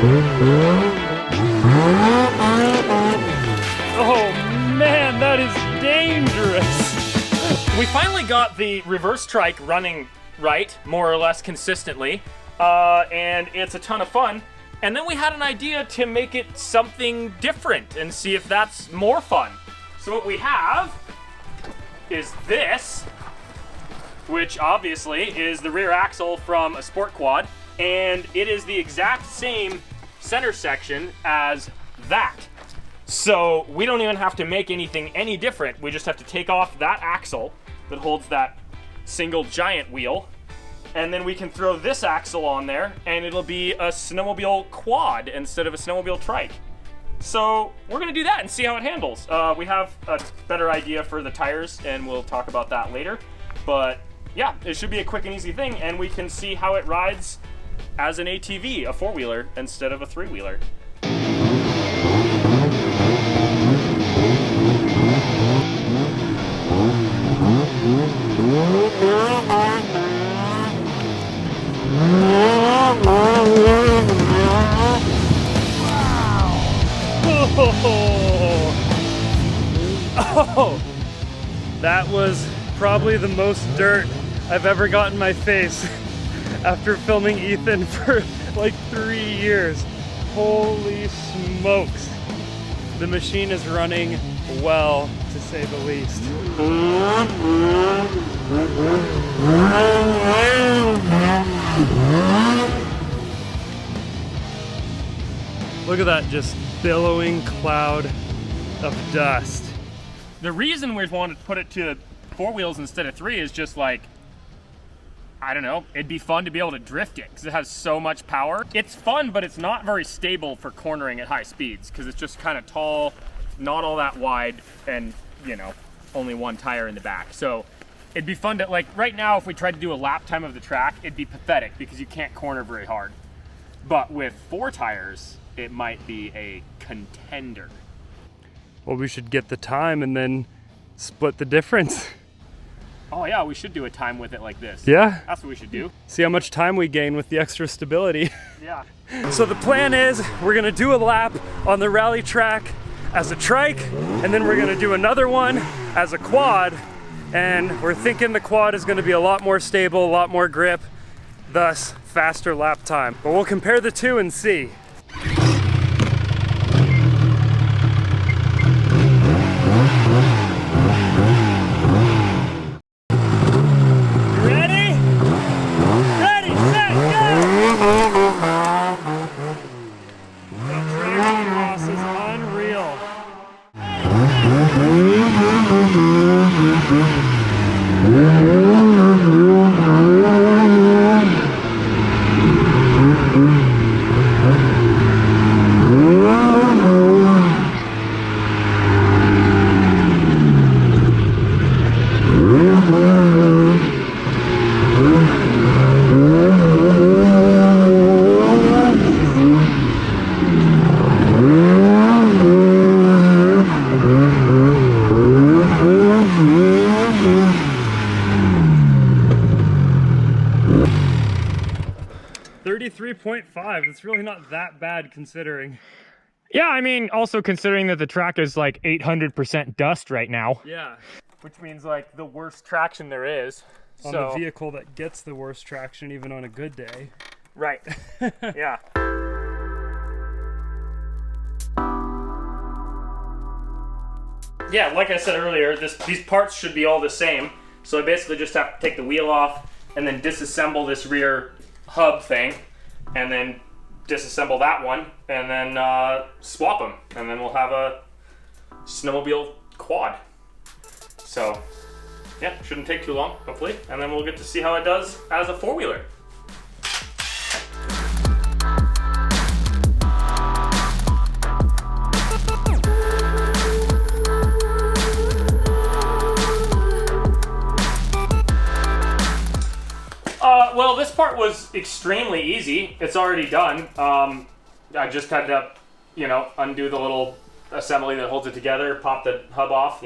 Oh man, that is dangerous. We finally got the reverse trike running right, more or less consistently, and it's a ton of fun. And then we had an idea to make it something different and see if that's more fun. So what we have is this, which obviously is the rear axle from a sport quad, and it is the exact same center section as that. So we don't even have to make anything any different. We just have to take off that axle that holds that single giant wheel, and then we can throw this axle on there and it'll be a snowmobile quad instead of a snowmobile trike. So we're gonna do that and see how it handles. We have a better idea for the tires and we'll talk about that later. But yeah, it should be a quick and easy thing, and we can see how it rides as an ATV, a four-wheeler, instead of a three-wheeler. Oh, that was probably the most dirt I've ever got in my face after filming Ethan for like 3 years. Holy smokes. The machine is running well, to say the least. Look at that just billowing cloud of dust. The reason we wanted to put it to 4 wheels instead of 3 is just like, I don't know, it'd be fun to be able to drift it because it has so much power. It's fun, but it's not very stable for cornering at high speeds because it's just kind of tall, not all that wide, and you know, only one tire in the back. So it'd be fun to, like right now, if we tried to do a lap time of the track, it'd be pathetic because you can't corner very hard. But with 4 tires, it might be a contender. Well, we should get the time and then split the difference. Oh yeah, we should do a time with it like this. Yeah? That's what we should do. See how much time we gain with the extra stability. Yeah. So the plan is we're gonna do a lap on the rally track as a trike, and then we're gonna do another one as a quad, and we're thinking the quad is gonna be a lot more stable, a lot more grip, thus faster lap time. But we'll compare the two and see. It's really not that bad considering. Yeah, I mean, also considering that the track is like 800% dust right now. Yeah. Which means like the worst traction there is. On the vehicle that gets the worst traction even on a good day. Right. Yeah. Yeah, like I said earlier, these parts should be all the same. So I basically just have to take the wheel off and then disassemble this rear hub thing, and then disassemble that one, and then swap them, and then we'll have a snowmobile quad. So yeah, shouldn't take too long, hopefully, and then we'll get to see how it does as a four-wheeler. Well, this part was extremely easy. It's already done. I just had to, undo the little assembly that holds it together, pop the hub off,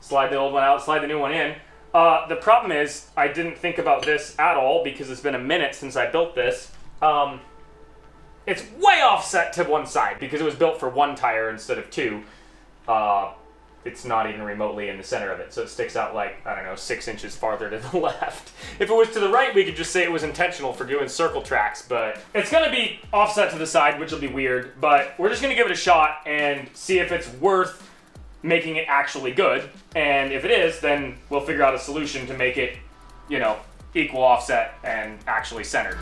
slide the old one out, slide the new one in. The problem is I didn't think about this at all because it's been a minute since I built this. it's way offset to one side because it was built for one tire instead of two. It's not even remotely in the center of it, so it sticks out like, I don't know, 6 inches farther to the left. If it was to the right, we could just say it was intentional for doing circle tracks, but it's gonna be offset to the side, which will be weird, but we're just gonna give it a shot and see if it's worth making it actually good. And if it is, then we'll figure out a solution to make it, you know, equal offset and actually centered.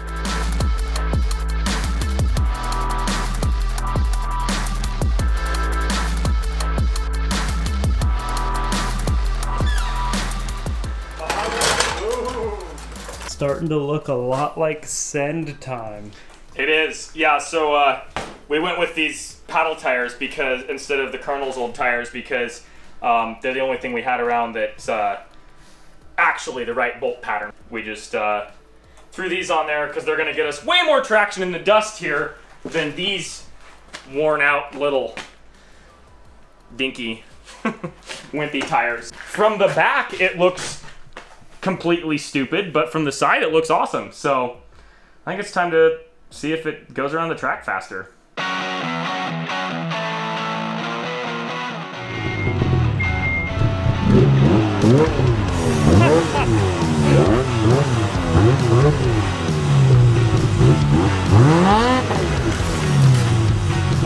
Starting to look a lot like send time. It is, yeah. So we went with these paddle tires because instead of the Colonel's old tires because they're the only thing we had around that's actually the right bolt pattern. We just threw these on there because they're going to get us way more traction in the dust here than these worn out little dinky wimpy tires. From the back, it looks completely stupid, but from the side it looks awesome. So I think it's time to see if it goes around the track faster.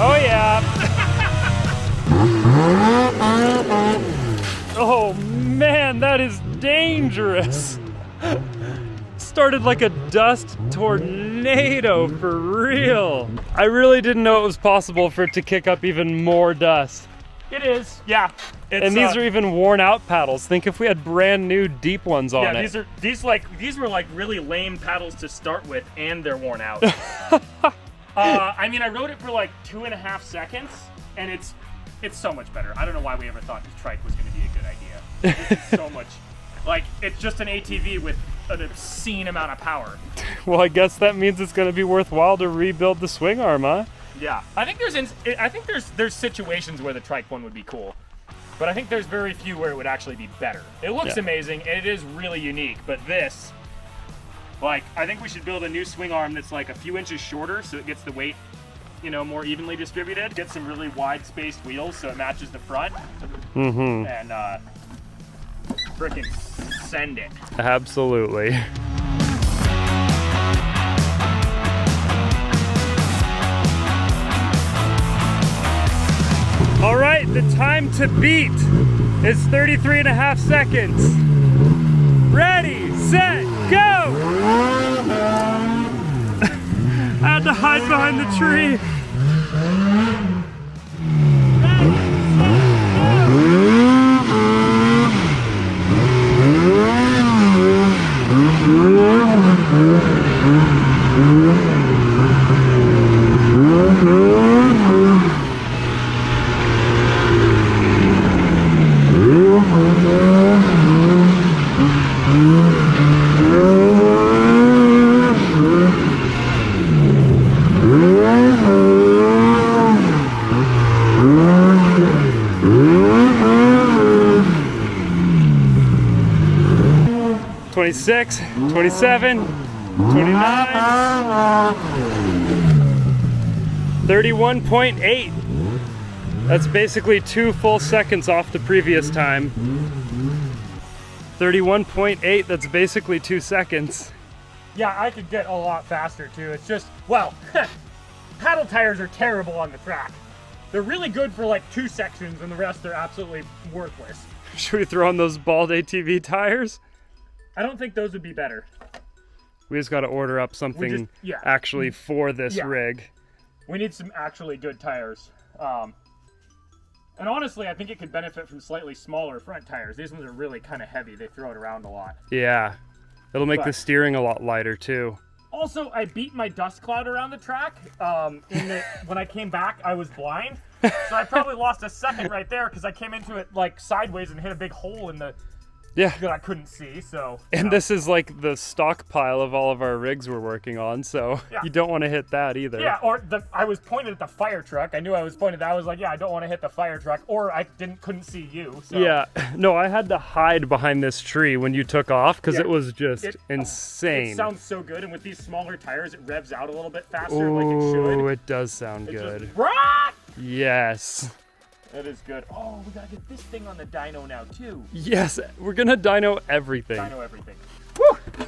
Oh yeah. Oh man, that is dangerous. Started like a dust tornado for real. I really didn't know it was possible for it to kick up even more dust. It is, yeah. And these are even worn out paddles. Think if we had brand new deep ones on it. Yeah, these were like really lame paddles to start with, and they're worn out. I mean, I rode it for like 2.5 seconds, and it's so much better. I don't know why we ever thought this trike was going to be a good idea. It's so much, like, it's just an ATV with an obscene amount of power. Well, I guess that means it's going to be worthwhile to rebuild the swing arm, huh? Yeah, I think there's situations where the trike one would be cool, but I think there's very few where it would actually be better. It looks amazing and it is really unique, but this, like, I think we should build a new swing arm that's like a few inches shorter so it gets the weight, you know, more evenly distributed. Get some really wide spaced wheels so it matches the front. Mm-hmm. And frickin' send it. Absolutely. All right, the time to beat is 33.5 seconds. Ready, set, go! I had to hide behind the tree. Six, 27, 29, 31.8. That's basically 2 full seconds off the previous time. 31.8, that's basically 2 seconds. Yeah, I could get a lot faster too. It's just, well, paddle tires are terrible on the track. They're really good for like 2 sections and the rest are absolutely worthless. Should we throw on those bald ATV tires? I don't think those would be better. We just got to order up something actually for this rig. We need some actually good tires. And honestly, I think it could benefit from slightly smaller front tires. These ones are really kind of heavy. They throw it around a lot. Yeah. It'll make the steering a lot lighter too. Also, I beat my dust cloud around the track. When I came back, I was blind. So I probably lost a second right there because I came into it like sideways and hit a big hole in the Yeah. that I couldn't see, so. And this is like the stockpile of all of our rigs we're working on, so you don't want to hit that either. Yeah, or I was pointed at the fire truck. I knew I was pointed at that. I was like, yeah, I don't want to hit the fire truck, or I couldn't see you. So. Yeah, no, I had to hide behind this tree when you took off because it was just insane. It sounds so good, and with these smaller tires, it revs out a little bit faster, like it should. Oh, it does sound good. Just, yes. That is good. Oh, we gotta get this thing on the dyno now too. Yes, we're gonna dyno everything. Dyno everything. Woo!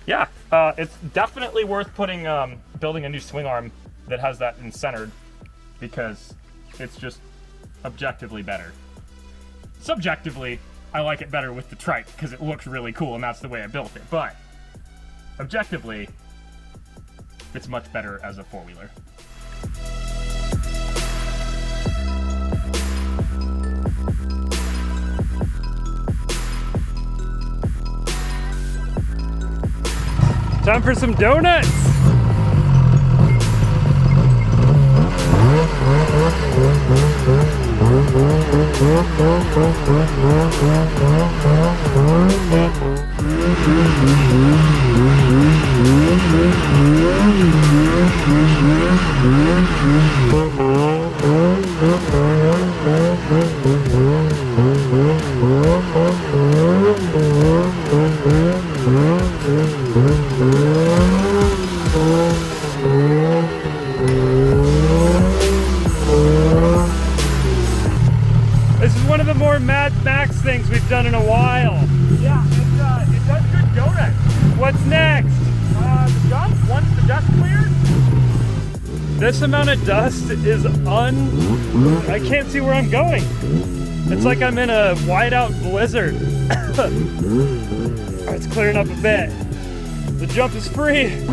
Yeah, it's definitely worth putting, building a new swing arm that has that in centered, because it's just objectively better. Subjectively, I like it better with the trike because it looks really cool and that's the way I built it. But objectively, it's much better as a four-wheeler. Time for some donuts! This is one of the more Mad Max things we've done in a while. Yeah, it does good donuts. What's next? The dust, once the dust clears. This amount of dust is I can't see where I'm going. It's like I'm in a whiteout blizzard. Alright, it's clearing up a bit. The jump is free.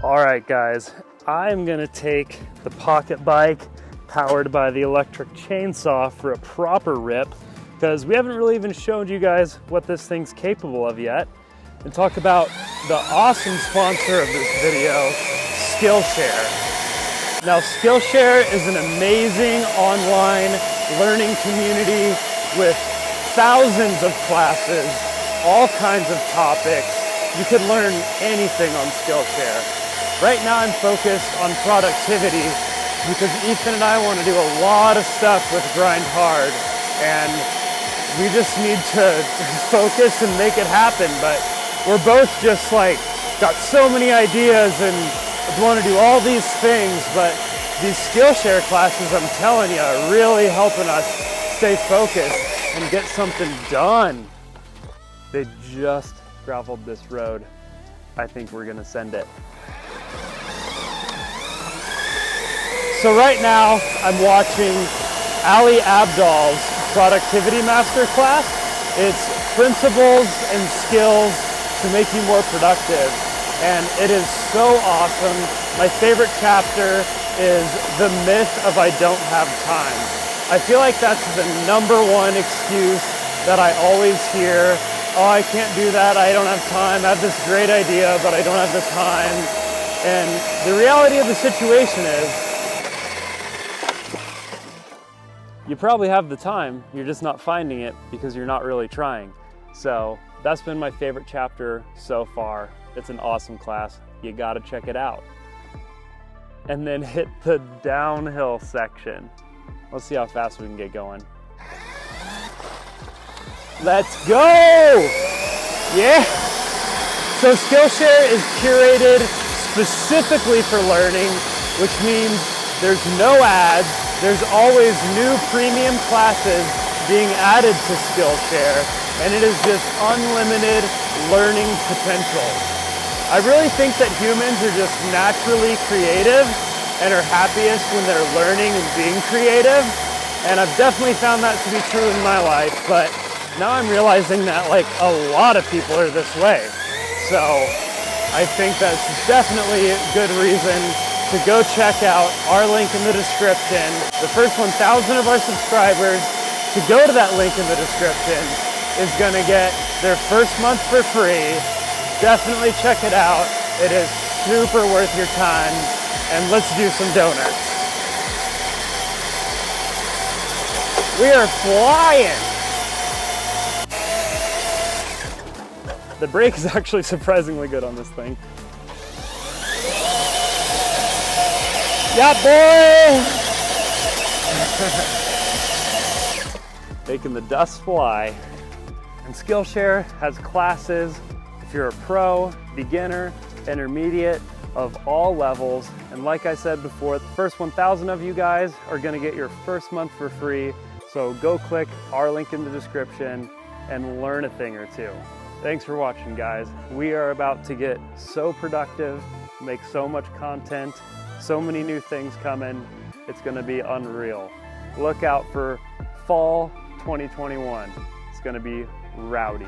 Alright guys, I'm gonna take the pocket bike powered by the electric chainsaw for a proper rip, because we haven't really even shown you guys what this thing's capable of yet, and talk about the awesome sponsor of this video, Skillshare. Now Skillshare is an amazing online learning community with thousands of classes, all kinds of topics. You could learn anything on Skillshare. Right now I'm focused on productivity because Ethan and I want to do a lot of stuff with Grind Hard, and we just need to focus and make it happen. But we're both just like got so many ideas and want to do all these things, but these Skillshare classes, I'm telling you, are really helping us stay focused and get something done. They just graveled this road. I think we're gonna send it. So right now, I'm watching Abdol's Productivity Masterclass. It's principles and skills to make you more productive. And it is so awesome. My favorite chapter is the myth of I don't have time. I feel like that's the #1 excuse that I always hear. Oh, I can't do that, I don't have time. I have this great idea, but I don't have the time. And the reality of the situation is, you probably have the time, you're just not finding it because you're not really trying. So that's been my favorite chapter so far. It's an awesome class. You gotta check it out. And then hit the downhill section. Let's see how fast we can get going. Let's go! Yeah! So Skillshare is curated specifically for learning, which means there's no ads. There's always new premium classes being added to Skillshare, and it is just unlimited learning potential. I really think that humans are just naturally creative and are happiest when they're learning and being creative, and I've definitely found that to be true in my life, but Now I'm realizing that like a lot of people are this way. So I think that's definitely a good reason to go check out our link in the description. The first 1,000 of our subscribers to go to that link in the description is gonna get their first month for free. Definitely check it out. It is super worth your time. And let's do some donuts. We are flying. The brake is actually surprisingly good on this thing. Yeah, boy! Making the dust fly. And Skillshare has classes if you're a pro, beginner, intermediate, of all levels. And like I said before, the first 1,000 of you guys are gonna get your first month for free. So go click our link in the description and learn a thing or two. Thanks for watching, guys. We are about to get so productive, make so much content, so many new things coming. It's gonna be unreal. Look out for fall 2021. It's gonna be rowdy.